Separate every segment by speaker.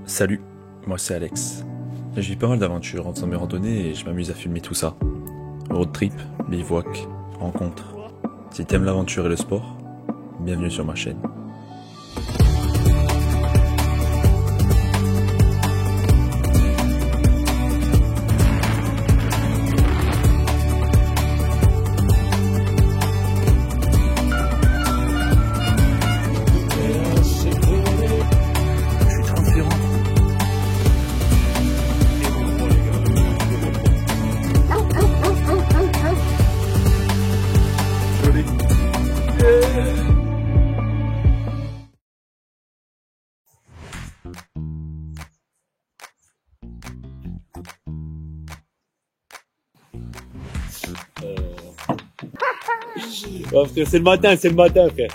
Speaker 1: Salut, moi c'est Alex. Je vis pas mal d'aventures en faisant mes randonnées et je m'amuse à filmer tout ça. Road trip, bivouac, rencontres. Si t'aimes l'aventure et le sport, bienvenue sur ma chaîne.
Speaker 2: Oh, frère, c'est le matin, frère.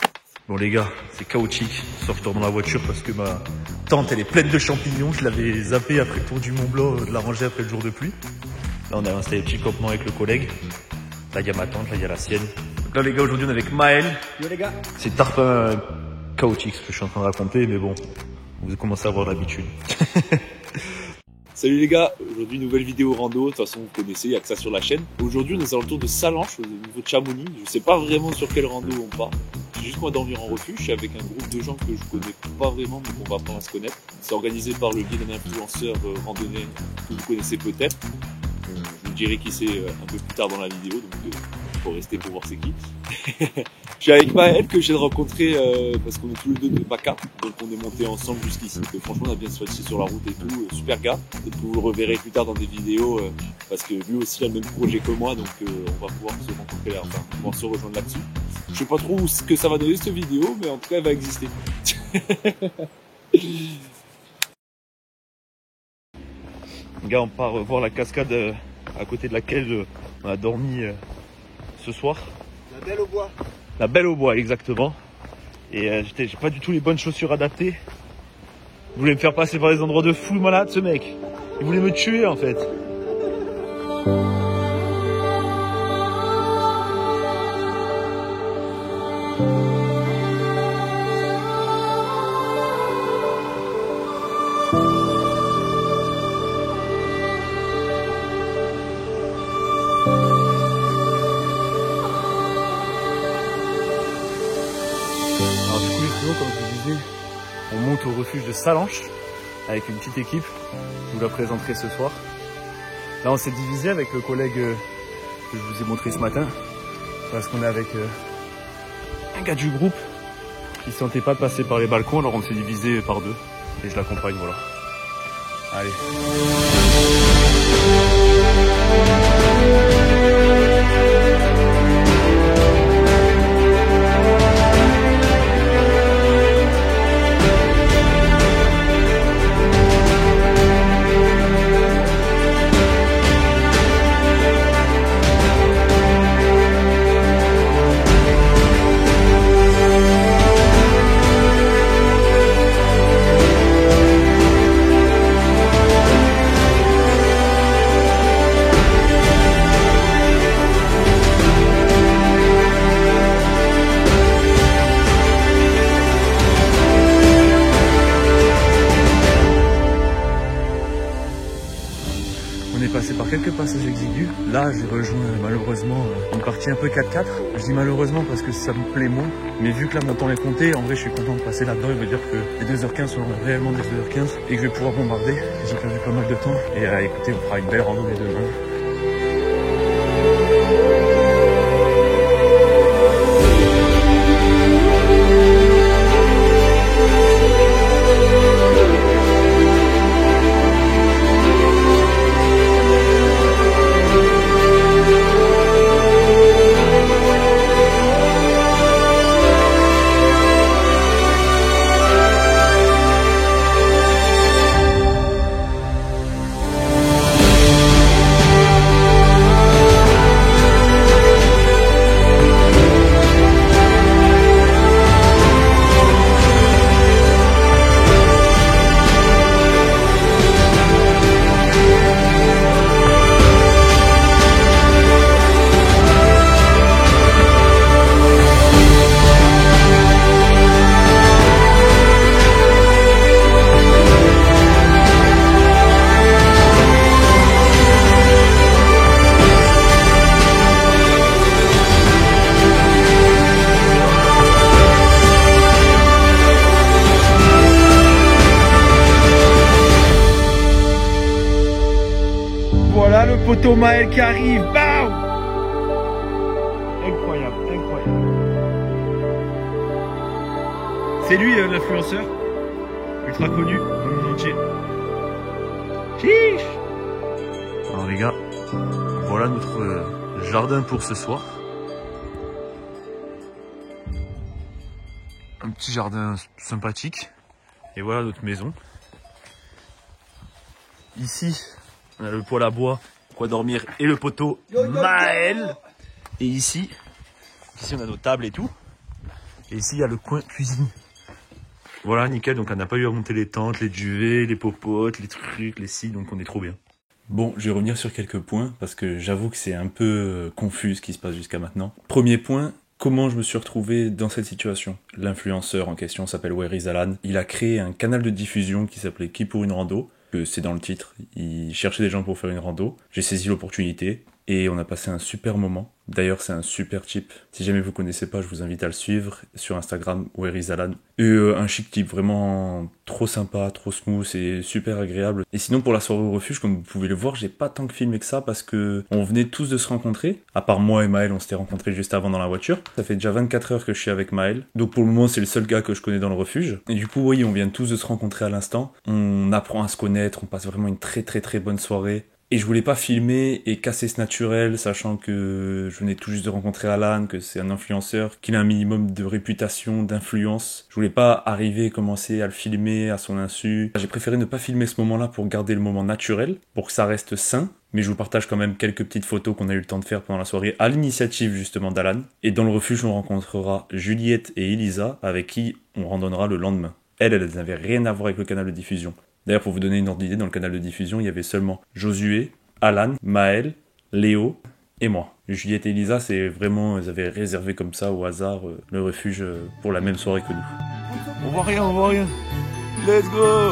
Speaker 1: Bon les gars, c'est chaotique. Sauf que je dors dans la voiture parce que ma tente elle est pleine de champignons. Je l'avais zappé après le tour du Mont Blanc, de la ranger après le jour de pluie. Là on a installé le petit campement avec le collègue. Là il y a ma tente, là il y a la sienne. Donc là les gars, aujourd'hui on est avec Maël.
Speaker 2: Yo les gars.
Speaker 1: C'est tarpin chaotique ce que je suis en train de raconter, mais bon, vous commencez à avoir l'habitude.
Speaker 2: Salut les gars, aujourd'hui nouvelle vidéo rando, de toute façon vous connaissez, il n'y a que ça sur la chaîne. Aujourd'hui on est à l'entour de Salanches, au niveau de Chamonix, je sais pas vraiment sur quel rando on part. J'ai juste moi dormir en refuge, je suis avec un groupe de gens que je connais pas vraiment mais qu'on va apprendre à se connaître. C'est organisé par le biais d'un influenceur randonneur que vous connaissez peut-être. Je vous dirai qui c'est un peu plus tard dans la vidéo, donc faut rester pour voir c'est qui. Je suis avec Maël que j'ai rencontré parce qu'on est tous les deux de Maca, donc on est monté ensemble jusqu'ici. Franchement on a bien swatché sur la route et tout, super gars. Peut-être que vous le reverrez plus tard dans des vidéos parce que lui aussi a le même projet que moi, donc on va pouvoir se rencontrer, enfin pouvoir se rejoindre là-dessus. Je sais pas trop ce que ça va donner cette vidéo, mais en tout cas elle va exister.
Speaker 1: Les gars, on part voir la cascade à côté de laquelle on a dormi ce soir.
Speaker 2: La Belle au Bois.
Speaker 1: La Belle au Bois, exactement. Et j'ai pas du tout les bonnes chaussures adaptées. Il voulait me faire passer par des endroits de fou malade, ce mec. Il voulait me tuer, en fait. Comme je vous disais, on monte au refuge de Salanches avec une petite équipe. Je vous la présenterai ce soir. Là, on s'est divisé avec le collègue que je vous ai montré ce matin parce qu'on est avec un gars du groupe qui ne sentait pas de passer par les balcons. Alors, on s'est divisé par deux et je l'accompagne. Voilà. Allez. On est passé par quelques passages exigus. Là, j'ai rejoint malheureusement une partie un peu 4x4. Je dis malheureusement parce que ça me plaît moins. Mais vu que là, mon temps est compté, en vrai, je suis content de passer là-dedans. Il veut dire que les 2h15 sont réellement des 2h15 et que je vais pouvoir bombarder. J'ai perdu pas mal de temps. Et écoutez, on fera une belle randonnée demain. poteau Maël qui arrive. Bam! Incroyable, incroyable. C'est lui l'influenceur, ultra connu dans le monde entier. Chiche! Alors les gars, voilà notre jardin pour ce soir. Un petit jardin sympathique. Et voilà notre maison. Ici, on a le poêle à bois, quoi dormir et le poteau Maël. Et ici on a nos tables et tout. Et ici il y a le coin cuisine. Voilà, nickel, donc on n'a pas eu à monter les tentes, les duvets, les popotes, les trucs, les scies, donc on est trop bien. Bon, je vais revenir sur quelques points, parce que j'avoue que c'est un peu confus ce qui se passe jusqu'à maintenant. Premier point, comment je me suis retrouvé dans cette situation? L'influenceur en question s'appelle Where is Alan. Il a créé un canal de diffusion qui s'appelait Qui pour une rando, que c'est dans le titre. Il cherchait des gens pour faire une rando. J'ai saisi l'opportunité. Et on a passé un super moment. D'ailleurs, c'est un super type. Si jamais vous connaissez pas, je vous invite à le suivre sur Instagram, Where is Alan. Un chic type, vraiment trop sympa, trop smooth et super agréable. Et sinon, pour la soirée au refuge, comme vous pouvez le voir, j'ai pas tant que filmé que ça parce que on venait tous de se rencontrer. À part moi et Maël, on s'était rencontrés juste avant dans la voiture. Ça fait déjà 24 heures que je suis avec Maël. Donc pour le moment, c'est le seul gars que je connais dans le refuge. Et du coup, oui, on vient tous de se rencontrer à l'instant. On apprend à se connaître, on passe vraiment une très très très bonne soirée. Et je voulais pas filmer et casser ce naturel, sachant que je venais tout juste de rencontrer Alan, que c'est un influenceur, qu'il a un minimum de réputation, d'influence. Je voulais pas arriver et commencer à le filmer à son insu. J'ai préféré ne pas filmer ce moment-là pour garder le moment naturel, pour que ça reste sain. Mais je vous partage quand même quelques petites photos qu'on a eu le temps de faire pendant la soirée, à l'initiative justement d'Alan. Et dans le refuge, on rencontrera Juliette et Elisa, avec qui on randonnera le lendemain. Elles n'avaient rien à voir avec le canal de diffusion. D'ailleurs, pour vous donner une ordre d'idée, dans le canal de diffusion, il y avait seulement Josué, Alan, Maël, Léo et moi. Juliette et Elisa, c'est vraiment, ils avaient réservé comme ça au hasard le refuge pour la même soirée que nous. On voit rien, on voit rien. Let's go!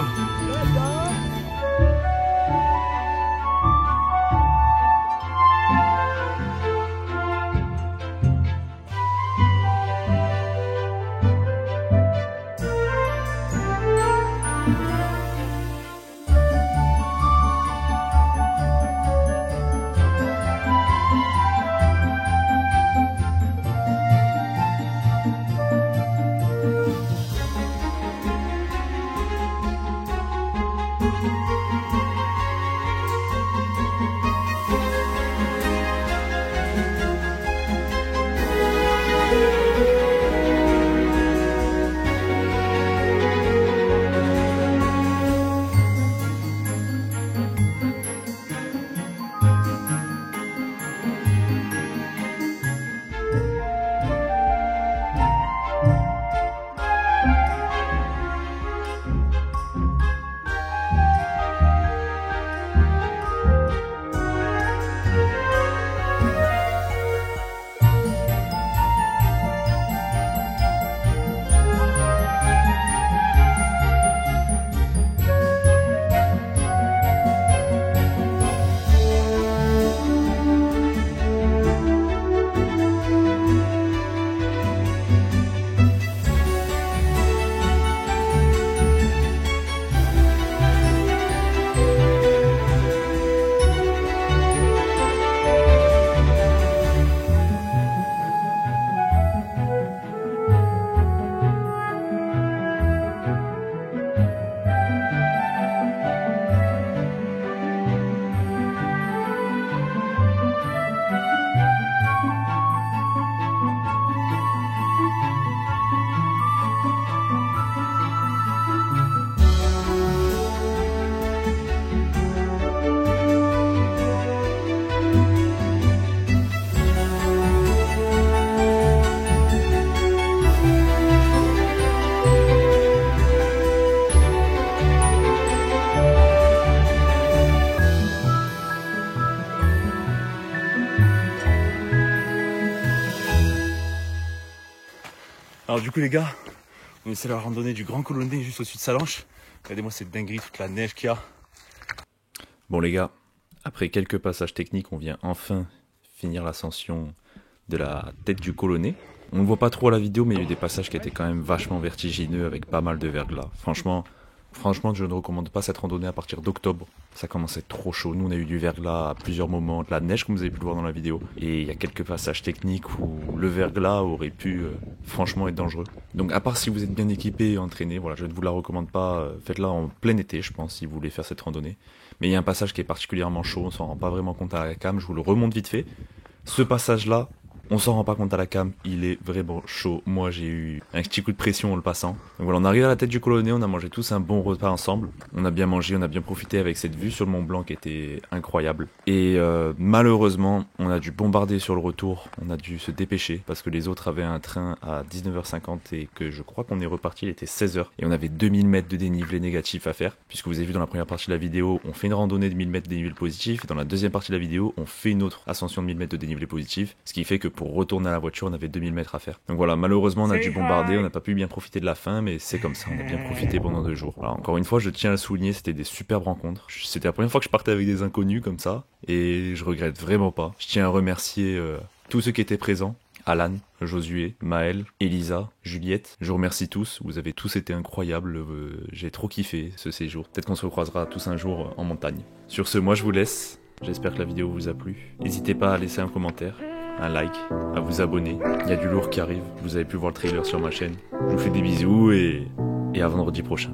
Speaker 1: Alors du coup les gars, on essaie la randonnée du Grand Colonnais juste au-dessus de Salanches. Regardez-moi cette dinguerie, toute la neige qu'il y a. Bon les gars, après quelques passages techniques, on vient enfin finir l'ascension de la tête du Colonnais. On ne voit pas trop à la vidéo, mais il y a eu des passages qui étaient quand même vachement vertigineux avec pas mal de verglas. Franchement,
Speaker 3: Franchement, je ne recommande pas cette randonnée à partir d'octobre. Ça commence à être trop chaud. Nous, on a eu du verglas à plusieurs moments, de la neige comme vous avez pu le voir dans la vidéo. Et il y a quelques passages techniques où le verglas aurait pu franchement être dangereux. Donc à part si vous êtes bien équipé et entraîné, voilà, je ne vous la recommande pas. Faites-la en plein été, je pense, si vous voulez faire cette randonnée. Mais il y a un passage qui est particulièrement chaud, on s'en rend pas vraiment compte à la cam, je vous le remonte vite fait. Ce passage-là, on s'en rend pas compte à la cam, il est vraiment chaud. Moi j'ai eu un petit coup de pression en le passant. Donc voilà, on arrive à la tête du Colonnet, on a mangé tous un bon repas ensemble. On a bien mangé, on a bien profité avec cette vue sur le Mont Blanc qui était incroyable. Et malheureusement, on a dû bombarder sur le retour, on a dû se dépêcher parce que les autres avaient un train à 19h50 et que je crois qu'on est reparti, il était 16h. Et on avait 2000 mètres de dénivelé négatif à faire. Puisque vous avez vu dans la première partie de la vidéo, on fait une randonnée de 1000 mètres de dénivelé positif. Et dans la deuxième partie de la vidéo, on fait une autre ascension de 1000 mètres de dénivelé positif. Ce qui fait que pour retourner à la voiture, on avait 2000 mètres à faire. Donc voilà, malheureusement, on a dû bombarder, on n'a pas pu bien profiter de la fin, mais c'est comme ça, on a bien profité pendant 2 jours. Alors, encore une fois, je tiens à le souligner, c'était des superbes rencontres. C'était la première fois que je partais avec des inconnus comme ça, et je regrette vraiment pas. Je tiens à remercier tous ceux qui étaient présents. Alan, Josué, Maël, Elisa, Juliette, je vous remercie tous, vous avez tous été incroyables, j'ai trop kiffé ce séjour. Peut-être qu'on se recroisera tous un jour en montagne. Sur ce, moi je vous laisse, j'espère que la vidéo vous a plu. N'hésitez pas à laisser un commentaire, un like, à vous abonner, il y a du lourd qui arrive, vous avez pu voir le trailer sur ma chaîne. Je vous fais des bisous et à vendredi prochain.